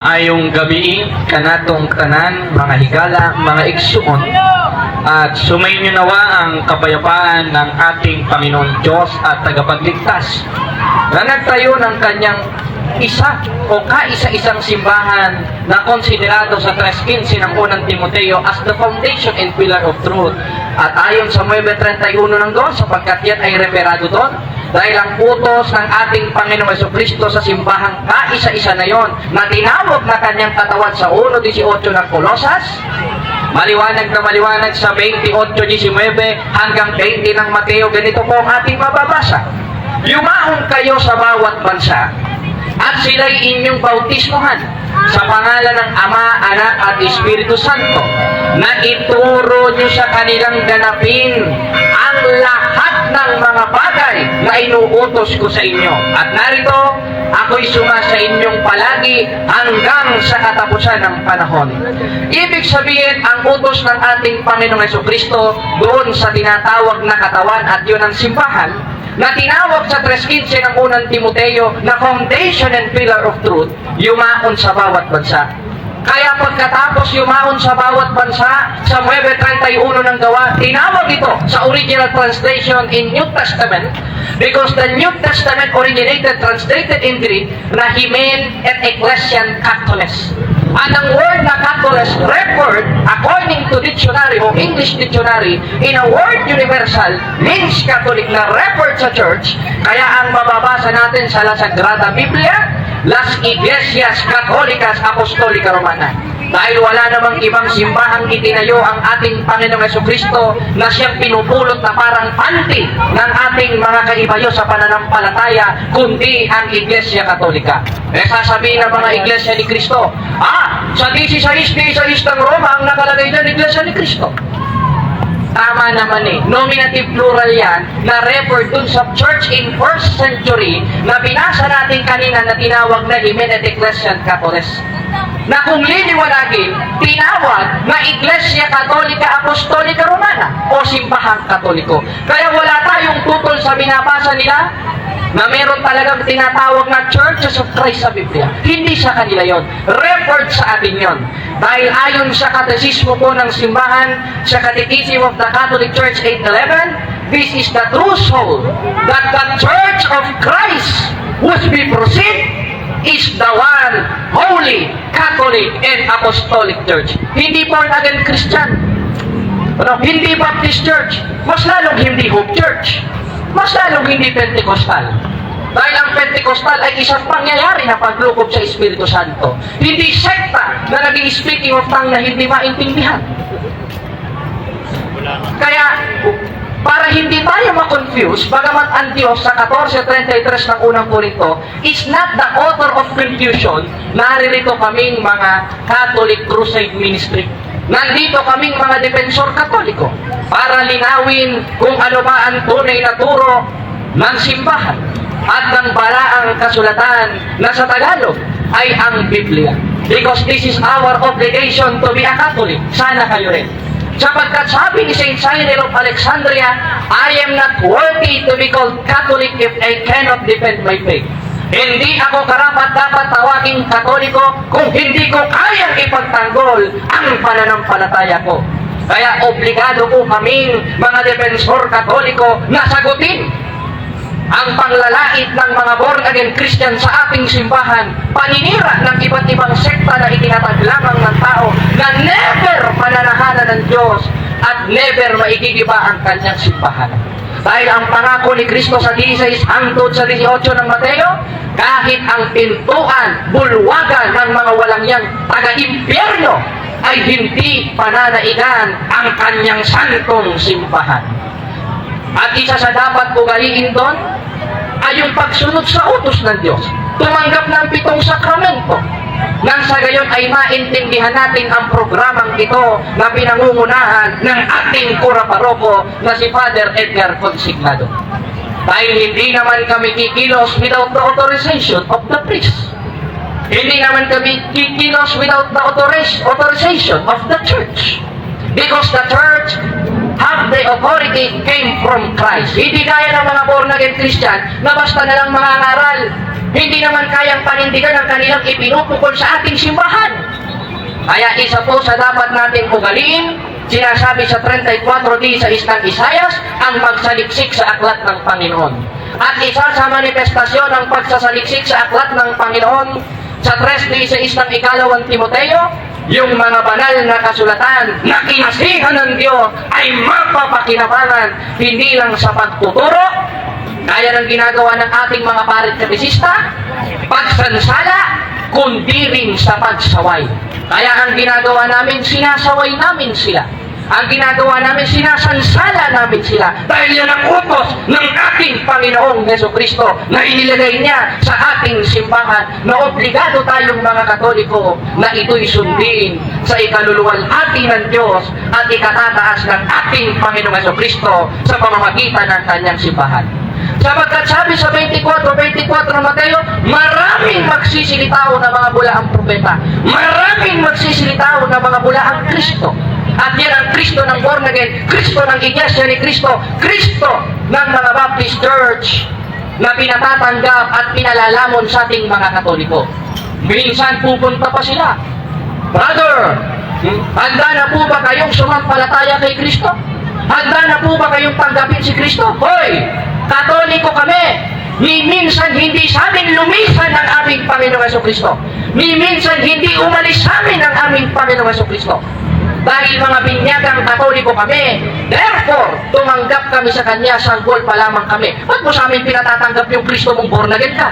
Ayong gabi kanatong tanan, mga higala, mga igsuon, at sumainyo nawa ang kapayapaan ng ating Panginoon Diyos at tagapagligtas na nagtayo ng kanyang isa o kaisa-isang simbahan na konsiderado sa 3:15 ng unang Timoteo as the foundation and pillar of truth. At ayon sa 9:31 ng Diyos, sapagkat yan ay referado doon, dahil ang utos ng ating Panginoong Jesucristo sa simbahang kaisa-isa na yon na tinawag na kanyang katawan sa 1:18 ng Colosas, maliwanag na maliwanag sa 28:19 hanggang 20 ng Mateo. Ganito po ang ating mababasa: Yumaon kayo sa bawat bansa at sila'y inyong bautismuhan sa pangalan ng Ama, Anak at Espiritu Santo, na ituro nyo sa kanilang ganapin ang lahat ng mga bagay na inuutos ko sa inyo. At narito, ako'y suma sa inyong palagi hanggang sa katapusan ng panahon. Ibig sabihin, ang utos ng ating Panginoong Jesucristo doon sa tinatawag na katawan at yun ang simbahan, na tinawag sa 3:15 ng unang Timoteo na foundation and pillar of truth, yumaon sa bawat bansa. Kaya pagkatapos yumaon sa bawat bansa, sa 9:31 ng Gawa, tinawag ito sa original translation in New Testament, because the New Testament originated, translated in Greek, na Hymen et Ecclesian Catholes. At ang word na Catholes referred, according to dictionary o English dictionary, in a word universal, means Catholic, na referred sa church. Kaya ang mababasa natin sa La Sagrada Biblia, Las Iglesias Católicas Apostolica Romana. Dahil wala namang ibang simbahang itinayo ang ating Panginoong Jesucristo na siyang pinupulot na parang panty ng ating mga kaibayo sa pananampalataya, kundi ang Iglesia Katolika. Sasabihin ng mga Iglesia ni Cristo, sa 16 ng Roma ang nakalagay dyan, Iglesia ni Cristo. Tama naman nominative plural yan, na refer dun sa church in 1st century na binasa natin kanina na tinawag na Hymen et Ecclesian Catholes. Na kung liliwanagin, tinawag na Iglesia Katolika Apostolica Romana o Simbahang Katoliko. Kaya wala tayong tutol sa binabasa nila na meron talagang tinatawag na Churches of Christ sa Biblia. Hindi sa kanila yon. Referred sa atin yon. Dahil ayon sa katesismo po ng simbahan, sa Catechism of the Catholic Church 811, this is the true soul that the Church of Christ which we proceed is the one holy, Catholic, and Apostolic Church. Hindi born again Christian. Hindi Baptist Church. Mas lalong hindi Hope Church. Mas lalong hindi Pentecostal. Dahil ang Pentecostal ay isang pangyayari na paglukob sa Espiritu Santo. Hindi sekta na naging speaking of tongue na hindi maintindihan. Kaya, para hindi tayo ma-confuse, bagamat ang Diyos sa 14:33 ng unang Korinto is not the author of confusion, naririto kaming mga Catholic Crusade Ministry. Nandito kaming mga defensor katoliko para linawin kung ano ba ang tunay na turo ng simbahan at ng balaang kasulatan na sa Tagalog ay ang Biblia. Because this is our obligation to be a Catholic. Sana kayo rin. Sapagkat sabi ni Saint Cyril of Alexandria, I am not worthy to be called Catholic if I cannot defend my faith. Hindi ako karapat-dapat tawaging Katoliko kung hindi ko kayang ipagtanggol ang pananampalataya ko. Kaya obligado po kaming mga defensor Katoliko na sagutin ang panglalait ng mga born-again Christian sa ating simbahan, paninira ng iba't ibang sekta na itinatag lamang ng tao na never mananahanan ng Diyos at never maigigiba ang kanyang simbahan. Dahil ang pangako ni Kristo sa 16 hangtod sa 18 ng Mateo, kahit ang pintuan, bulwagan ng mga walangyang taga-impyerno ay hindi pananaigan ang kanyang santong simbahan. At isa sa dapat ugaliin doon ay yung pagsunod sa utos ng Diyos. Tumanggap ng 7 sakramento. Nang sa gayon ay maintindihan natin ang programang ito na pinangungunahan ng ating kura paroko na si Father Edgar Consignado. Dahil hindi naman kami kikilos without the authorization of the priest. Hindi naman kami kikilos without the authorization of the church. Because the church have the authority came from Christ. Hindi kaya ng mga born-again Christian na basta nalang mangangaral Hindi naman kayang panindigan ang kanilang ipinupukol sa ating simbahan. Kaya isa po sa dapat natin ugaliin, sinasabi sa 34D sa Isang Isayas, ang magsaliksik sa aklat ng Panginoon. At isa sa manifestasyon ng pagsasaliksik sa aklat ng Panginoon sa 3D sa Isang Ikalawang Timoteo, yung mga banal na kasulatan na kinasihan ng Diyos ay mapapakinabangan hindi lang sa pagtuturo, kaya ng ginagawa ng ating mga parit katesista, pagsansala, kundi rin sa pagsaway. Kaya ang ginagawa namin, sinasaway namin sila. Ang ginagawa namin, sinasansala namin sila. Dahil yan ang utos ng ating Panginoong Jesucristo na inilagay niya sa ating simbahan na obligado tayong mga Katoliko na ito'y sundin sa ikaluluwalhati ng Diyos at ikatataas ng ating Panginoong Jesucristo sa pamamagitan ng kanyang simbahan. Sapagkat sabi sa 24 ng Mateo, maraming magsisilitaw na mga bulaang propeta. Maraming magsisilitaw na mga bulaang Kristo. At yan ang Kristo ng born again, Kristo ng Iglesia ni Kristo, Kristo ng mga Baptist Church na pinatatanggap at pinalalamon sa ating mga Katoliko. Minsan pupunta pa sila, Brother, handa na po ba kayong sumampalataya kay Kristo? Handa na po ba kayong tanggapin si Kristo? Hoy! Katoliko kami. Ni minsan hindi sa amin lumisan ang aming Panginoong Jesucristo. Ni minsan hindi umalis sa amin ang aming Panginoong Jesucristo. Dahil mga binyagang Katoliko kami, therefore, tumanggap kami sa Kanya, sanggol pa lamang kami. Ba't mo sa amin pinatatanggap yung Kristo mong born again ka?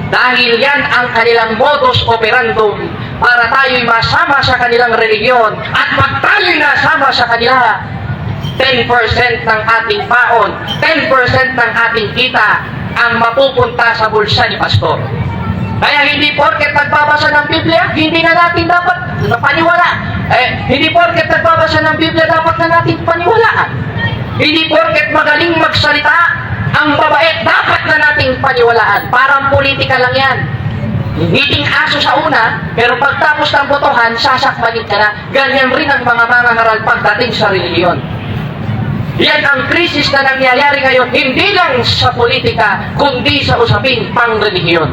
Dahil yan ang kanilang modus operandum para tayo'y masama sa kanilang religiyon at pag tayo'y nasama sa kanila, 10% ng ating baon, 10% ng ating kita ang mapupunta sa bulsa ni pastor. Kaya hindi porket nagbabasa ng Biblia, hindi na natin dapat paniwala. Hindi porket nagbabasa ng Biblia, dapat na natin paniwalaan. Hindi porket magaling magsalita, ang babait, dapat na nating paniwalaan. Parang politika lang yan. Ngiting aso sa una, pero pagtapos ng botohan, sasakmanin ka na. Ganyan rin ang mga mangangaral pagdating sa relihiyon. Yan ang krisis na nangyayari ngayon, hindi lang sa politika, kundi sa usaping pang-relihiyon.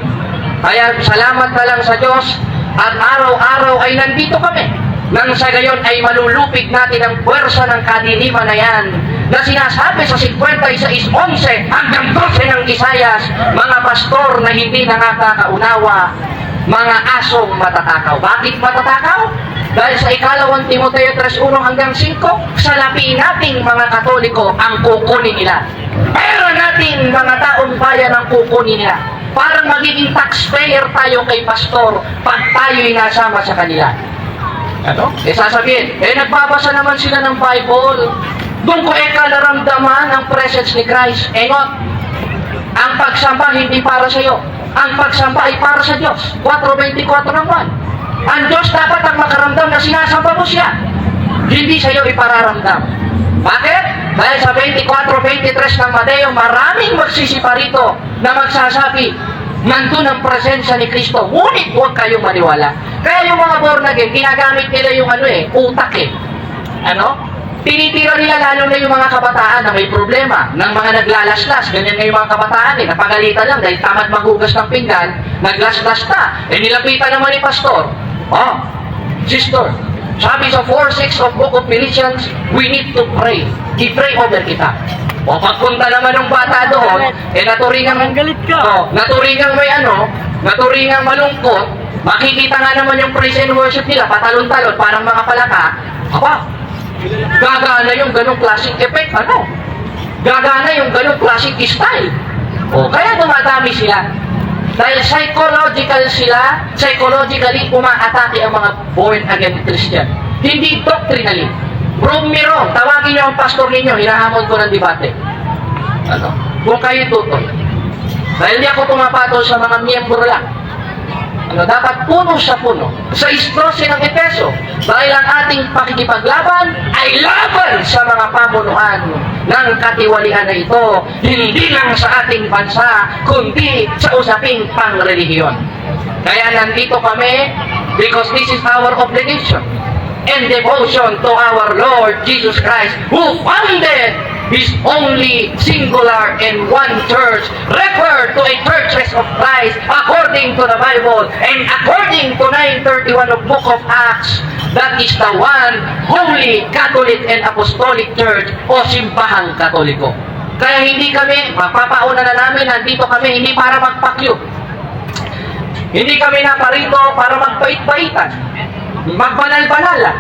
Kaya salamat na lang sa Diyos at araw-araw ay nandito kami. Nang sa gayon ay malulupig natin ang puwersa ng kadiliman na yan na sinasabi sa 56:11 hanggang 12 ng Isayas, mga pastor na hindi nakakaunawa, mga asong matatakaw. Bakit matatakaw? Dahil sa ikalawang Timoteo 3:1 hanggang 5, salapiin nating mga Katoliko ang kukunin nila. Pera nating mga taong bayan ang kukunin nila. Parang magiging taxpayer tayo kay pastor pag tayo'y nasama sa kanila. Ano? Sasabihin, nagbabasa naman sila ng Bible. Doon ko naramdaman ang presence ni Christ. Engot, ang pagsamba hindi para sa iyo. Ang pagsamba ay para sa Diyos. 4:24 naman. Ang Diyos dapat ang makaramdam na sinasamba mo siya. Hindi sa iyo ipararamdam. Bakit? Dahil sa 24:23 ng Mateo, maraming magsisipa rito na magsasabi, nandun ang presensya ni Kristo, ngunit huwag kayong maniwala. Kaya yung mga born again, ginagamit nila yung utak tinitira nila lalo na yung mga kabataan na may problema, ng mga naglalaslas, ganyan nga yung mga kabataan napagalitan lang dahil tamad maghugas ng pinggan, naglaslas na, nilapitan naman ni pastor, sister, sabi sa 4:6 of Book of Philippians, we need to pray. I-pray over kita. O pagpunta naman ng bata doon, naturingang galit ka. Naturingang may naturingang malungkot, makikita nga naman yung praise and worship nila, patalon-talon, parang mga palaka. Gagana yung ganong classic effect, Gagana yung ganong classic style. Kaya dumadami sila. Dahil psychologically umaatake ang mga born again Christian. Hindi doctrinally. Prove me wrong. Tawagin niyo ang pastor ninyo, hinahamon ko ng debate. Kung kayo tutoy. Dahil di ako pumapatol sa mga miyembro lang. Dapat puno sa puno. Sa 12 ng Efeso, dahil ang ating pakikipaglaban ay laban sa mga pamunuan ng katiwalian na ito, hindi lang sa ating bansa, kundi sa usaping pang-relihiyon. Kaya nandito kami because this is our obligation and devotion to our Lord Jesus Christ, who founded is only singular in one church, referred to a churches of Christ according to the Bible and according to 9:31 of Book of Acts. That is the one Holy Catholic and Apostolic Church o Simbahang Katoliko. Kaya hindi kami, mapapauna na namin, nandito kami hindi para magpakyo. Hindi kami naparito para magpait-paitan, magbanal-banalan.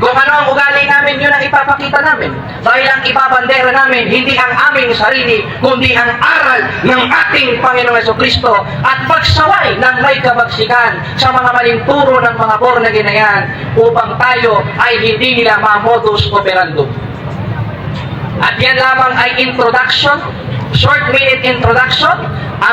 Kung ano ang ugali namin, yun ang ipapakita namin. Dahil ang ipabandera namin, hindi ang aming sarili, kundi ang aral ng ating Panginoong Jesucristo at pagsaway ng may kabagsikan sa mga maling turo ng mga born again na yan upang tayo ay hindi nila ma-modus operandum. At yan lamang ay introduction, short minute introduction. Ang